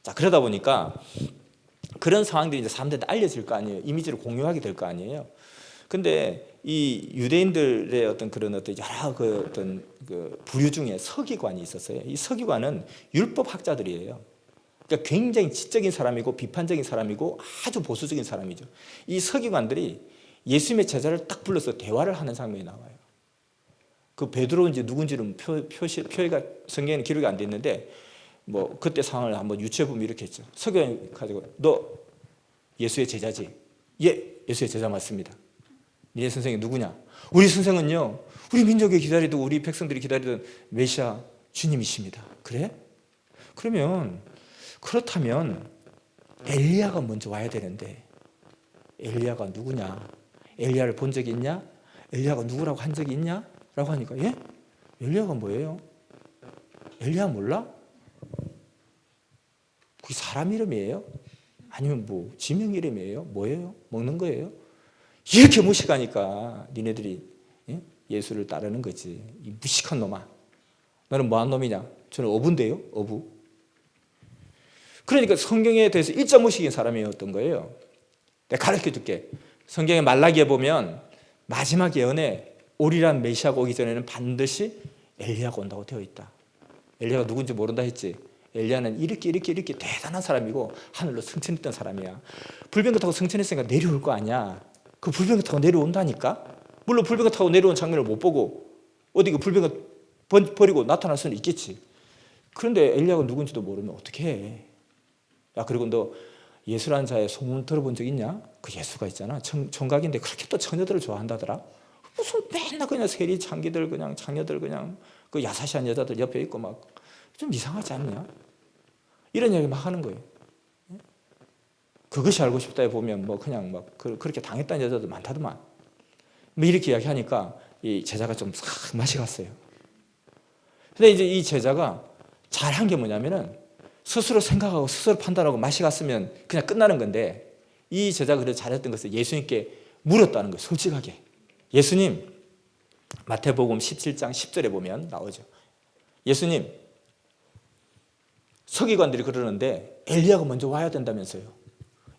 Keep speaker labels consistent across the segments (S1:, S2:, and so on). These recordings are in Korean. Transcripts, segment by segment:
S1: 자, 그러다 보니까 그런 상황들이 이제 사람들한테 알려질 거 아니에요. 이미지를 공유하게 될 거 아니에요. 근데 이 유대인들의 어떤 그런 어떤 여러 그 어떤 그 부류 중에 서기관이 있었어요. 이 서기관은 율법 학자들이에요. 그러니까 굉장히 지적인 사람이고 비판적인 사람이고 아주 보수적인 사람이죠. 이 서기관들이 예수님의 제자를 딱 불러서 대화를 하는 장면이 나와요. 그 베드로인지 누군지는 표가 성경에는 기록이 안 돼 있는데 뭐 그때 상황을 한번 유추해 보면 이렇게 했죠. 서기관이 가지고 너 예수의 제자지? 예, 예수의 제자 맞습니다. 네 선생이 누구냐? 우리 선생은요, 우리 민족이 기다리던, 우리 백성들이 기다리던 메시아 주님이십니다. 그래? 그렇다면 엘리야가 먼저 와야 되는데 엘리야가 누구냐? 엘리야를 본 적이 있냐? 엘리야가 누구라고 한 적이 있냐? 라고 하니까 예? 엘리야가 뭐예요? 엘리야 몰라? 그게 사람 이름이에요? 아니면 뭐 지명 이름이에요? 뭐예요? 먹는 거예요? 이렇게 무식하니까 니네들이 예수를 따르는 거지. 이 무식한 놈아. 너는 뭐한 놈이냐? 저는 어부인데요. 어부. 그러니까 성경에 대해서 일자 무식인 사람이었던 거예요. 내가 가르쳐줄게. 성경의 말라기에 보면 마지막 예언에 오리란 메시아가 오기 전에는 반드시 엘리야가 온다고 되어 있다. 엘리야가 누군지 모른다 했지. 엘리야는 이렇게 대단한 사람이고 하늘로 승천했던 사람이야. 불병거 타고 승천했으니까 내려올 거 아니야. 그 불병거 타고 내려온다니까. 물론 불병거 타고 내려온 장면을 못 보고 어디 그 불병거 버리고 나타날 수는 있겠지. 그런데 엘리야가 누군지도 모르면 어떻게 해? 야, 그리고 너 예수라는 자의 소문 들어본 적 있냐? 그 예수가 있잖아. 청각인데 그렇게 또 처녀들을 좋아한다더라. 무슨 맨날 그냥 세리 창기들 그냥 창녀들 그냥 그 야사시한 여자들 옆에 있고 막 좀 이상하지 않냐? 이런 얘기 막 하는 거예요. 그것이 알고 싶다에 보면 뭐 그냥 막 그렇게 당했다는 여자들 많다더만. 뭐 이렇게 이야기하니까 이 제자가 좀 싹 맛이 갔어요. 근데 이제 이 제자가 잘한 게 뭐냐면은 스스로 생각하고 스스로 판단하고 맛이 갔으면 그냥 끝나는 건데 이 제자가 그래도 잘했던 것은 예수님께 물었다는 거예요. 솔직하게. 예수님, 마태복음 17장 10절에 보면 나오죠. 예수님, 서기관들이 그러는데 엘리야가 먼저 와야 된다면서요.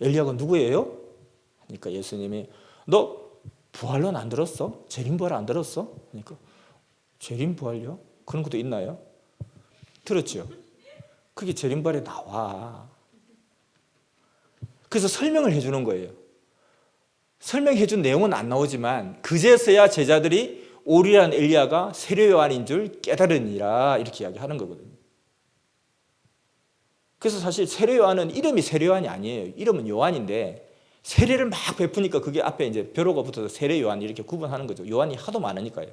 S1: 엘리야가 누구예요? 그러니까 예수님이 너 부활론 안 들었어? 재림부활 안 들었어? 그러니까 재림부활요? 그런 것도 있나요? 들었죠? 그게 재림부활에 나와. 그래서 설명을 해주는 거예요. 설명해 준 내용은 안 나오지만 그제서야 제자들이 오리란 엘리야가 세례 요한인 줄 깨달으니라 이렇게 이야기하는 거거든요. 그래서 사실 세례 요한은 이름이 세례 요한이 아니에요. 이름은 요한인데 세례를 막 베푸니까 그게 앞에 이제 벼로가 붙어서 세례 요한 이렇게 구분하는 거죠. 요한이 하도 많으니까요.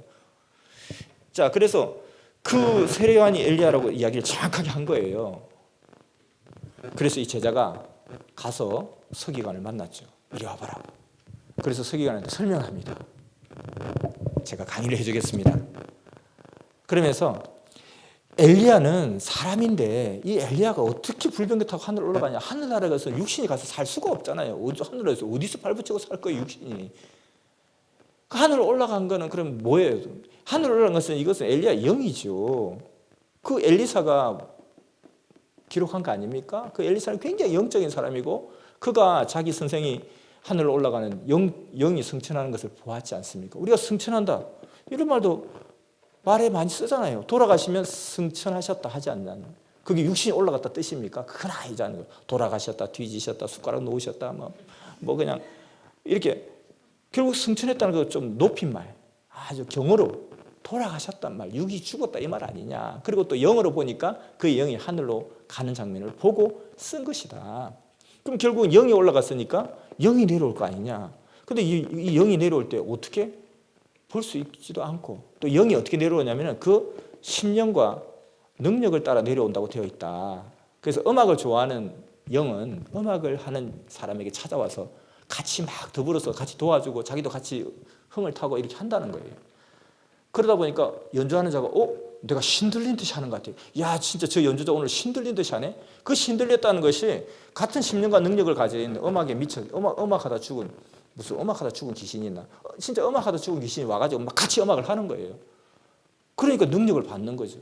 S1: 자, 그래서 그 세례 요한이 엘리야라고 이야기를 정확하게 한 거예요. 그래서 이 제자가 가서 서기관을 만났죠. 이리 와봐라. 그래서 서기관한테 설명합니다. 제가 강의를 해주겠습니다. 그러면서 엘리야는 사람인데 이 엘리야가 어떻게 불병거 타고 하늘 올라가냐. 하늘나라에 가서 육신이 가서 살 수가 없잖아요. 하늘에서 어디서 발붙이고 살 거예요, 육신이. 그 하늘 올라간 거는 그럼 뭐예요? 하늘 올라간 것은 이것은 엘리야 영이죠. 그 엘리사가 기록한 거 아닙니까? 그 엘리사는 굉장히 영적인 사람이고 그가 자기 선생이 하늘로 올라가는 영이 승천하는 것을 보았지 않습니까? 우리가 승천한다 이런 말도 말에 많이 쓰잖아요. 돌아가시면 승천하셨다 하지 않나요? 그게 육신이 올라갔다 뜻입니까? 그건 아니잖아요. 돌아가셨다, 뒤지셨다, 숟가락 놓으셨다, 뭐 그냥 이렇게 결국 승천했다는 거 좀 높인 말, 아주 경어로 돌아가셨단 말, 육이 죽었다 이 말 아니냐. 그리고 또 영어로 보니까 그 영이 하늘로 가는 장면을 보고 쓴 것이다. 그럼 결국은 영이 올라갔으니까 영이 내려올 거 아니냐. 근데 이 영이 내려올 때 어떻게 볼 수 있지도 않고 또 영이 어떻게 내려오냐면 그 심령과 능력을 따라 내려온다고 되어 있다. 그래서 음악을 좋아하는 영은 음악을 하는 사람에게 찾아와서 같이 막 더불어서 같이 도와주고 자기도 같이 흥을 타고 이렇게 한다는 거예요. 그러다 보니까 연주하는 자가 내가 신들린 듯이 하는 것 같아요. 야, 진짜 저 연주자 오늘 신들린 듯이 하네. 그 신들렸다는 것이 같은 심령과 능력을 가진 음악에 미쳐 음악하다 죽은 무슨 음악하다 죽은 귀신이 있나? 진짜 음악하다 죽은 귀신이 와가지고 막 같이 음악을 하는 거예요. 그러니까 능력을 받는 거죠.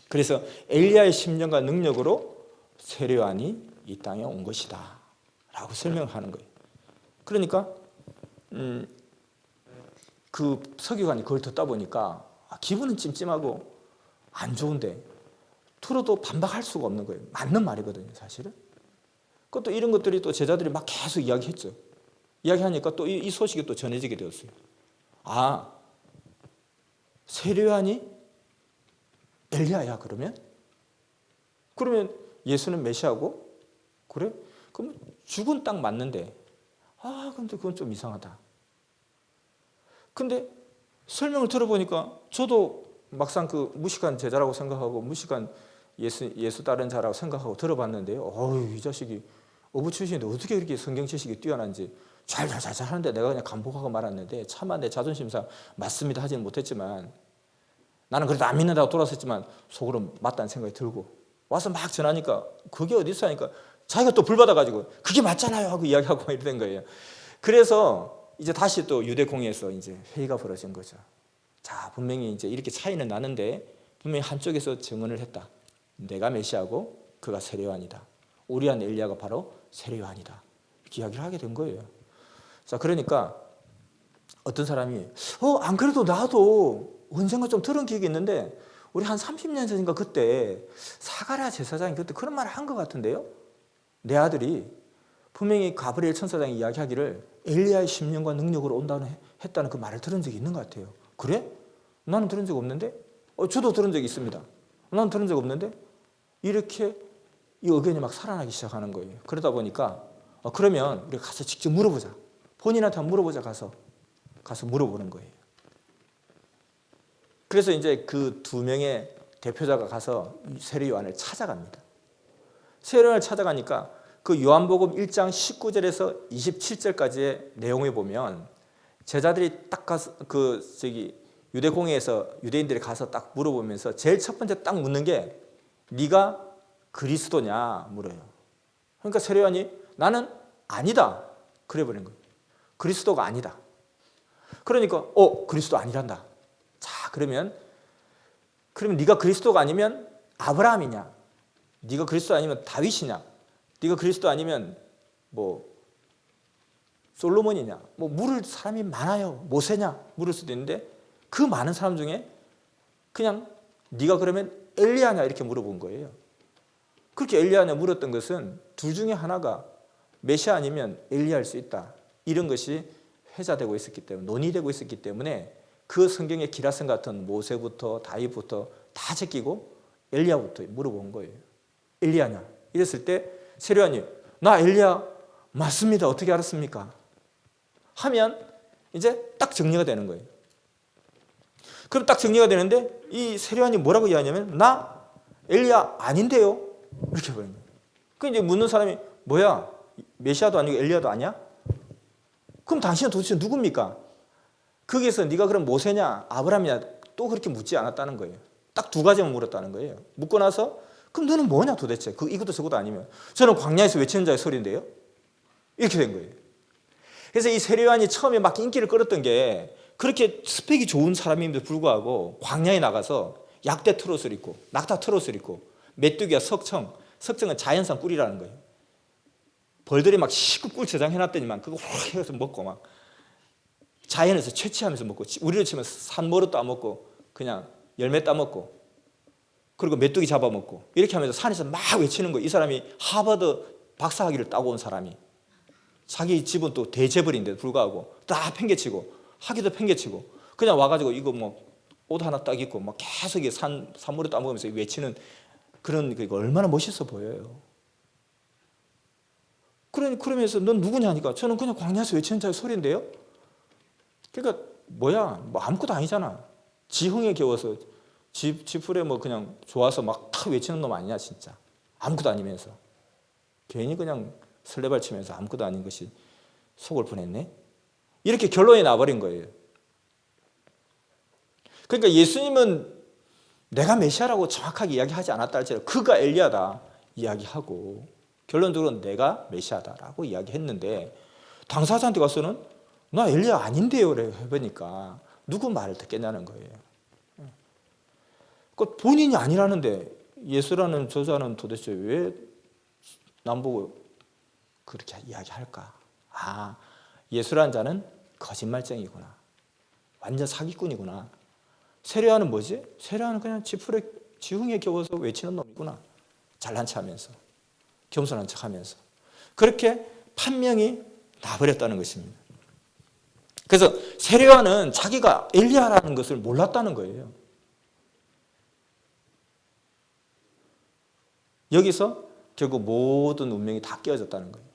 S1: 그래서 엘리야의 심령과 능력으로 세례요한이 이 땅에 온 것이다 라고 설명하는 거예요. 그러니까 그 서기관이 그걸 듣다 보니까 기분은 찜찜하고 안 좋은데 들어도 반박할 수가 없는 거예요. 맞는 말이거든요, 사실은. 그것도 이런 것들이 또 제자들이 막 계속 이야기했죠. 이야기하니까 또 이 소식이 또 전해지게 되었어요. 아, 세례요한이 엘리야야 그러면? 그러면 예수는 메시아고? 그래? 그럼 죽은 딱 맞는데 근데 그건 좀 이상하다. 근데 설명을 들어보니까 저도 막상 그 무식한 제자라고 생각하고 무식한 예수 따른 자라고 생각하고 들어봤는데요. 이 자식이 어부 출신인데 어떻게 그렇게 성경 지식이 뛰어난지 잘 하는데 내가 그냥 간복하고 말았는데 차마 내 자존심상 맞습니다 하지는 못했지만 나는 그래도 안 믿는다고 돌아섰지만 속으로 맞다는 생각이 들고 와서 막 전하니까 그게 어디 있어 하니까 자기가 또 불받아가지고 그게 맞잖아요 하고 이야기하고 이러는 거예요. 그래서 이제 다시 또 유대공회에서 이제 회의가 벌어진 거죠. 자, 분명히 이제 이렇게 차이는 나는데 분명히 한쪽에서 증언을 했다. 내가 메시아고 그가 세례요한이다. 오리안 엘리야가 바로 세례요한이다. 이렇게 이야기를 하게 된 거예요. 자, 그러니까 어떤 사람이 안 그래도 나도 언젠가 좀 들은 기억이 있는데 우리 한 30년 전인가 그때 사가랴 제사장이 그때 그런 말을 한 것 같은데요. 내 아들이 분명히 가브리엘 천사장이 이야기하기를 엘리야의 심령과 능력으로 온다는 했다는 그 말을 들은 적이 있는 것 같아요. 그래? 나는 들은 적 없는데? 저도 들은 적이 있습니다. 나는 들은 적 없는데? 이렇게 이 의견이 막 살아나기 시작하는 거예요. 그러다 보니까 그러면 우리가 가서 직접 물어보자. 본인한테 한번 물어보자. 가서 물어보는 거예요. 그래서 이제 그 두 명의 대표자가 가서 세례요한을 찾아갑니다. 세례요한을 찾아가니까 그 요한복음 1장 19절에서 27절까지의 내용에 보면 제자들이 딱 가서 유대공회에서 유대인들이 가서 딱 물어보면서 제일 첫 번째 딱 묻는 게 네가 그리스도냐 물어요. 그러니까 세례요한이 나는 아니다 그래 버린 거예요. 그리스도가 아니다. 그러니까 그리스도 아니란다. 자, 그러면 네가 그리스도가 아니면 아브라함이냐? 네가 그리스도 아니면 다윗이냐? 네가 그리스도 아니면 뭐 솔로몬이냐? 뭐 물을 사람이 많아요. 모세냐? 물을 수도 있는데 그 많은 사람 중에 그냥 네가 그러면 엘리야냐 이렇게 물어본 거예요. 그렇게 엘리야냐 물었던 것은 둘 중에 하나가 메시아 아니면 엘리야일 수 있다. 이런 것이 회자되고 있었기 때문에 논의되고 있었기 때문에 그 성경의 기라성 같은 모세부터 다윗부터 다 제끼고 엘리야부터 물어본 거예요. 엘리야냐? 이랬을 때 세례요한이 나 엘리야 맞습니다. 어떻게 알았습니까? 하면 이제 딱 정리가 되는 거예요. 그럼 딱 정리가 되는데 이 세례요한이 뭐라고 이야기하냐면 나 엘리야 아닌데요. 이렇게 보는 거예요. 그 이제 묻는 사람이 뭐야? 메시아도 아니고 엘리야도 아니야? 그럼 당신은 도대체 누굽니까? 거기에서 네가 그럼 모세냐 아브라함이냐 또 그렇게 묻지 않았다는 거예요. 딱 두 가지만 물었다는 거예요. 묻고 나서 그럼 너는 뭐냐 도대체? 이것도 저것도 아니면 저는 광야에서 외치는 자의 소리인데요. 이렇게 된 거예요. 그래서 이 세례요한이 처음에 막 인기를 끌었던 게 그렇게 스펙이 좋은 사람임에도 불구하고 광야에 나가서 약대 트롯을 입고 낙타 트롯을 입고 메뚜기와 석청은 자연산 꿀이라는 거예요. 벌들이 막 시급 꿀 저장해놨더니만 그거 확 해서 먹고 막 자연에서 채취하면서 먹고 우리로 치면 산모로 따먹고 그냥 열매 따먹고 그리고 메뚜기 잡아먹고 이렇게 하면서 산에서 막 외치는 거예요. 이 사람이 하버드 박사학위를 따고 온 사람이 자기 집은 또 대재벌인데도 불구하고 다 팽개치고 학위도 팽개치고 그냥 와가지고 이거 뭐 옷 하나 딱 입고 막 계속 산모로 따먹으면서 외치는 그런 거 얼마나 멋있어 보여요. 그러면서 넌 누구냐 하니까 저는 그냥 광야에서 외치는 자의 소리인데요. 그러니까 뭐야 뭐 아무것도 아니잖아. 지흥에 겨워서 지풀에 뭐 그냥 좋아서 막 탁 외치는 놈 아니냐 진짜. 아무것도 아니면서 괜히 그냥 설레발 치면서 아무것도 아닌 것이 속을 보냈네. 이렇게 결론이 나버린 거예요. 그러니까 예수님은 내가 메시아라고 정확하게 이야기하지 않았다 할지라도 그가 엘리야다 이야기하고 결론적으로 내가 메시아다라고 이야기했는데 당사자한테 가서는 나 엘리야 아닌데요 해보니까 누구 말을 듣겠냐는 거예요. 본인이 아니라는데 예수라는 저자는 도대체 왜 남보고 그렇게 이야기할까? 아, 예수라는 자는 거짓말쟁이구나. 완전 사기꾼이구나. 세례요한은 뭐지? 세례요한은 그냥 지붕에 겨워서 외치는 놈이구나. 잘난 척하면서, 겸손한 척하면서. 그렇게 판명이 나버렸다는 것입니다. 그래서 세례요한은 자기가 엘리야라는 것을 몰랐다는 거예요. 여기서 결국 모든 운명이 다 깨어졌다는 거예요.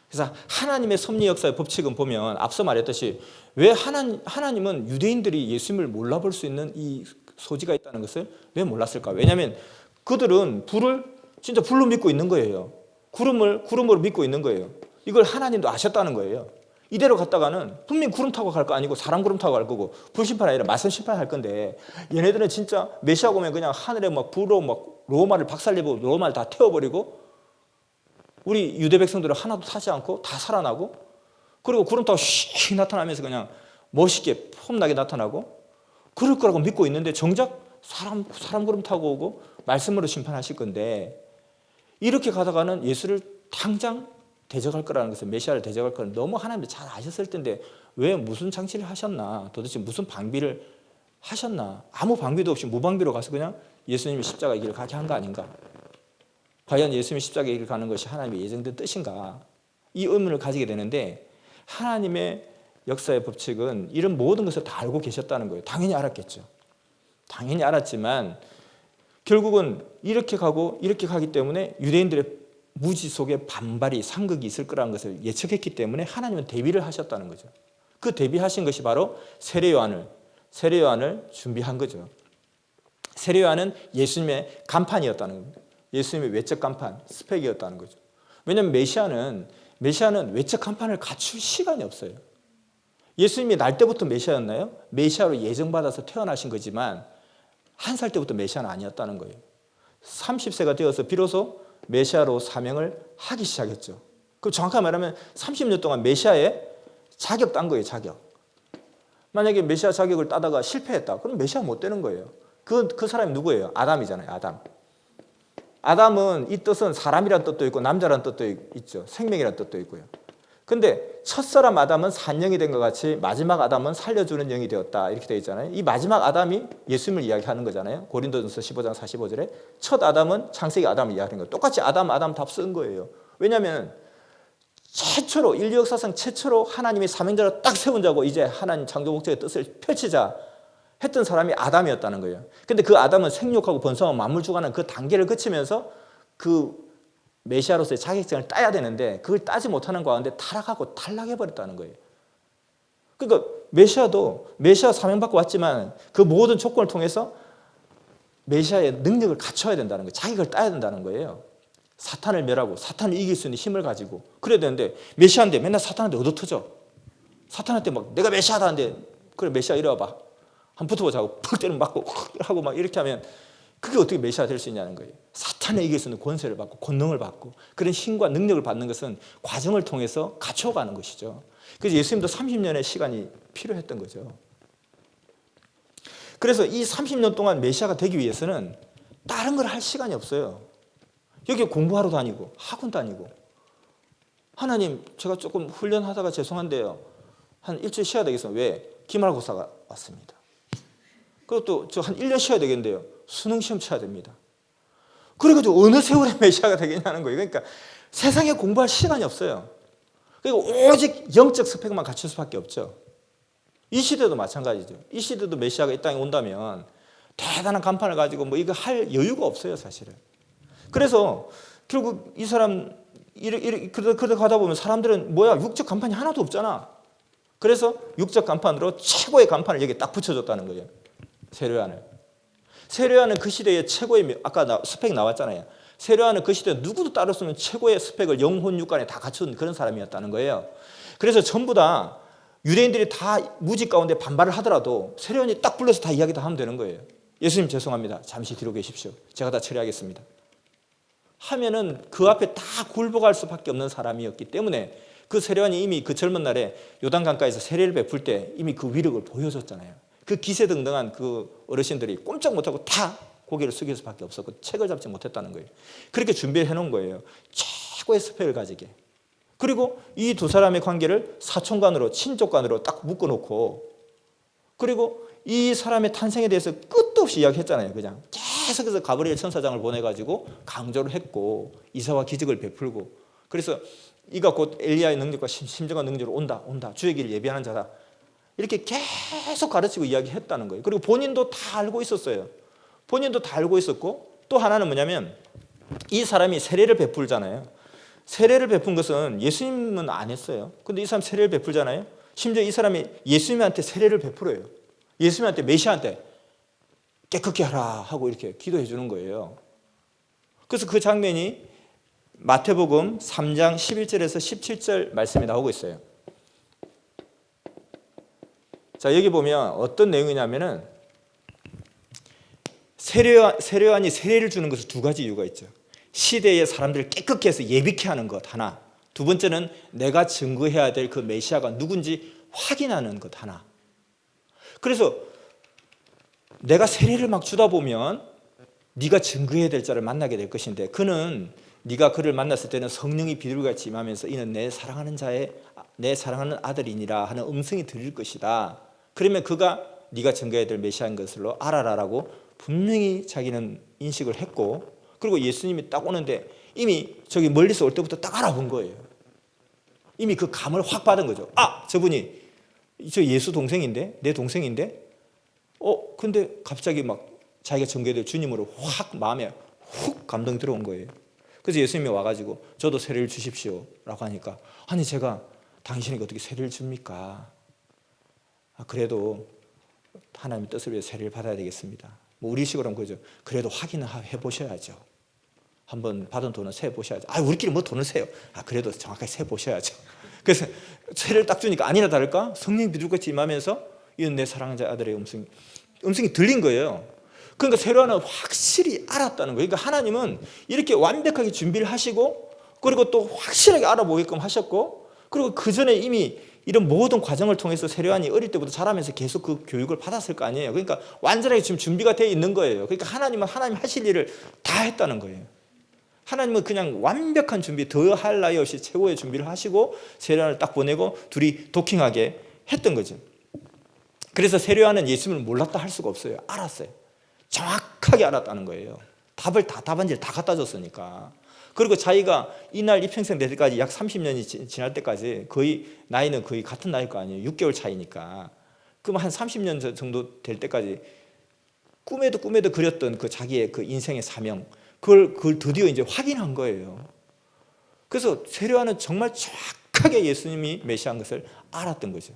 S1: 그래서 하나님의 섭리 역사의 법칙은 보면 앞서 말했듯이 왜 하나님은 유대인들이 예수님을 몰라볼 수 있는 이 소지가 있다는 것을 왜 몰랐을까? 왜냐하면 그들은 불을 진짜 불로 믿고 있는 거예요. 구름으로 믿고 있는 거예요. 이걸 하나님도 아셨다는 거예요. 이대로 갔다가는 분명히 구름 타고 갈 거 아니고 사람 구름 타고 갈 거고 불심판 아니라 말씀 심판할 건데 얘네들은 진짜 메시아 오면 그냥 하늘에 막 불로 막 로마를 박살내고 로마를 다 태워버리고 우리 유대 백성들은 하나도 타지 않고 다 살아나고 그리고 구름 타고 씩 나타나면서 그냥 멋있게 폼나게 나타나고 그럴 거라고 믿고 있는데 정작 사람 구름 타고 오고 말씀으로 심판하실 건데 이렇게 가다가는 예수를 당장 대적할 거라는 것을 메시아를 대적할 거는 너무 하나님도 잘 아셨을 텐데 왜 무슨 장치를 하셨나 도대체 무슨 방비를 하셨나 아무 방비도 없이 무방비로 가서 그냥 예수님이 십자가의 길을 가게 한 거 아닌가 과연 예수님이 십자가의 길을 가는 것이 하나님의 예정된 뜻인가 이 의문을 가지게 되는데 하나님의 역사의 법칙은 이런 모든 것을 다 알고 계셨다는 거예요. 당연히 알았겠죠. 당연히 알았지만 결국은 이렇게 가고 이렇게 가기 때문에 유대인들의 무지 속에 반발이 상극이 있을 거라는 것을 예측했기 때문에 하나님은 대비를 하셨다는 거죠. 그 대비하신 것이 바로 세례요한을 준비한 거죠. 세례요한은 예수님의 간판이었다는 겁니다. 예수님의 외적 간판, 스펙이었다는 거죠. 왜냐하면 메시아는 외적 간판을 갖출 시간이 없어요. 예수님이 날 때부터 메시아였나요? 메시아로 예정받아서 태어나신 거지만 1살 때부터 메시아는 아니었다는 거예요. 30세가 되어서 비로소 메시아로 사명을 하기 시작했죠. 그럼 정확하게 말하면 30년 동안 메시아의 자격 딴 거예요. 자격. 만약에 메시아 자격을 따다가 실패했다. 그럼 메시아 못 되는 거예요. 그 사람이 누구예요? 아담이잖아요. 아담은 이 뜻은 사람이란 뜻도 있고 남자란 뜻도 있죠. 생명이란 뜻도 있고요. 근데 첫사람 아담은 산영이 된 것 같이 마지막 아담은 살려주는 영이 되었다. 이렇게 되어 있잖아요. 이 마지막 아담이 예수님을 이야기하는 거잖아요. 고린도전서 15장 45절에 첫 아담은 창세기 아담을 이야기하는 거예요. 똑같이 아담 답 쓴 거예요. 왜냐하면 최초로 인류 역사상 최초로 하나님이 사명자로 딱 세운 자고 이제 하나님 창조 목적의 뜻을 펼치자 했던 사람이 아담이었다는 거예요. 근데 그 아담은 생육하고 번성하고 만물 주관하는 그 단계를 거치면서 그 메시아로서의 자격증을 따야 되는데 그걸 따지 못하는 가운데 타락하고 탈락해버렸다는 거예요. 그러니까 메시아 사명받고 왔지만 그 모든 조건을 통해서 메시아의 능력을 갖춰야 된다는 거예요. 자격을 따야 된다는 거예요. 사탄을 멸하고 사탄을 이길 수 있는 힘을 가지고 그래야 되는데 메시아인데 맨날 사탄한테 얻어터져. 사탄한테 막 내가 메시아다 하는데 그래 메시아 이리 와봐. 한 붙어보자고 푹 때리면 맞고 하고 막 이렇게 하면 그게 어떻게 메시아 될 수 있냐는 거예요. 사탄에 이길 수 있는 권세를 받고 권능을 받고 그런 힘과 능력을 받는 것은 과정을 통해서 갖춰가는 것이죠. 그래서 예수님도 30년의 시간이 필요했던 거죠. 그래서 이 30년 동안 메시아가 되기 위해서는 다른 걸 할 시간이 없어요. 여기 공부하러 다니고 학원 다니고 하나님 제가 조금 훈련하다가 죄송한데요. 한 일주일 쉬어야 되겠어요. 왜? 기말고사가 왔습니다. 그것도 저 한 1년 쉬어야 되겠는데요. 수능 시험 쳐야 됩니다. 그래가지고 어느 세월에 메시아가 되겠냐는 거예요. 그러니까 세상에 공부할 시간이 없어요. 그리고 오직 영적 스펙만 갖출 수밖에 없죠. 이 시대도 마찬가지죠. 이 시대도 메시아가 이 땅에 온다면 대단한 간판을 가지고 뭐 이거 할 여유가 없어요, 사실은. 그래서 결국 이 사람 그러다 가다 보면 사람들은 뭐야 육적 간판이 하나도 없잖아. 그래서 육적 간판으로 최고의 간판을 여기 딱 붙여줬다는 거예요. 세례요한은 그 시대의 최고의 아까 스펙 나왔잖아요. 세례요한은 그 시대에 누구도 따를 수 없는 최고의 스펙을 영혼 육간에 다 갖춘 그런 사람이었다는 거예요. 그래서 전부 다 유대인들이 다 무지 가운데 반발을 하더라도 세례요한이 딱 불러서 다 이야기 다 하면 되는 거예요. 예수님 죄송합니다. 잠시 뒤로 계십시오. 제가 다 처리하겠습니다. 하면은 그 앞에 다 굴복할 수밖에 없는 사람이었기 때문에 그 세례요한이 이미 그 젊은 날에 요단강가에서 세례를 베풀 때 이미 그 위력을 보여줬잖아요. 그 기세등등한 그 어르신들이 꼼짝 못하고 다 고개를 숙일 수밖에 없었고 책을 잡지 못했다는 거예요. 그렇게 준비해 놓은 거예요. 최고의 스펙을 가지게. 그리고 이 두 사람의 관계를 사촌간으로 친족간으로 딱 묶어놓고, 그리고 이 사람의 탄생에 대해서 끝도 없이 이야기했잖아요. 그냥 계속해서 가브리엘 천사장을 보내가지고 강조를 했고 이사와 기적을 베풀고, 그래서 이가 곧 엘리야의 능력과 심정한 능력으로 온다. 주의 길을 예비하는 자다. 이렇게 계속 가르치고 이야기했다는 거예요. 그리고 본인도 다 알고 있었어요. 본인도 다 알고 있었고, 또 하나는 뭐냐면 이 사람이 세례를 베풀잖아요. 세례를 베푼 것은 예수님은 안 했어요. 근데 이 사람 세례를 베풀잖아요. 심지어 이 사람이 예수님한테 세례를 베풀어요. 예수님한테, 메시아한테 깨끗게 하라 하고 이렇게 기도해 주는 거예요. 그래서 그 장면이 마태복음 3장 11절에서 17절 말씀에 나오고 있어요. 자, 여기 보면 어떤 내용이냐면은 세례요한이 세례를 주는 것은 두 가지 이유가 있죠. 시대의 사람들을 깨끗게 해서 예비케 하는 것 하나, 두 번째는 내가 증거해야 될 그 메시아가 누군지 확인하는 것 하나. 그래서 내가 세례를 막 주다 보면 네가 증거해야 될 자를 만나게 될 것인데, 그는 네가 그를 만났을 때는 성령이 비둘기같이 임하면서 이는 내 사랑하는 아들이니라 하는 음성이 들릴 것이다. 그러면 그가 네가 증거해야 될 메시아인 것으로 알아라라고 분명히 자기는 인식을 했고, 그리고 예수님이 딱 오는데 이미 저기 멀리서 올 때부터 딱 알아본 거예요. 이미 그 감을 확 받은 거죠. 아, 저분이 저 예수 동생인데, 내 동생인데, 근데 갑자기 막 자기가 증거해야 될 주님으로 확 마음에 훅 감동 들어온 거예요. 그래서 예수님이 와가지고 저도 세례를 주십시오 라고 하니까, 아니 제가 당신에게 어떻게 세례를 줍니까? 그래도 하나님의 뜻을 위해 세례를 받아야 되겠습니다. 뭐 우리식으로 하면 그죠. 그래도 확인을 해보셔야죠. 한번 받은 돈을 세보셔야죠. 우리끼리 뭐 돈을 세요. 그래도 정확하게 세보셔야죠. 그래서 세례를 딱 주니까 아니나 다를까 성령이 비둘기같이 임하면서 이는 내 사랑하는 자 아들의 음성이 들린 거예요. 그러니까 세례요한은 확실히 알았다는 거예요. 그러니까 하나님은 이렇게 완벽하게 준비를 하시고, 그리고 또 확실하게 알아보게끔 하셨고, 그리고 그 전에 이미 이런 모든 과정을 통해서 세례요한이 어릴 때부터 자라면서 계속 그 교육을 받았을 거 아니에요. 그러니까 완전하게 지금 준비가 되어 있는 거예요. 그러니까 하나님은 하나님 하실 일을 다 했다는 거예요. 하나님은 그냥 완벽한 준비, 더할 나위 없이 최고의 준비를 하시고 세례요한을 딱 보내고 둘이 도킹하게 했던 거죠. 그래서 세례요한은 예수님을 몰랐다 할 수가 없어요. 알았어요. 정확하게 알았다는 거예요. 답안지를 다 갖다 줬으니까. 그리고 자기가 이날 이평생 될 때까지 약 30년이 지날 때까지 거의 나이는 거의 같은 나이일 거 아니에요. 6개월 차이니까. 그럼 한 30년 정도 될 때까지 꿈에도 그렸던 그 자기의 그 인생의 사명, 그걸 드디어 이제 확인한 거예요. 그래서 세례요한은 정말 정확하게 예수님이 메시아인 것을 알았던 거죠.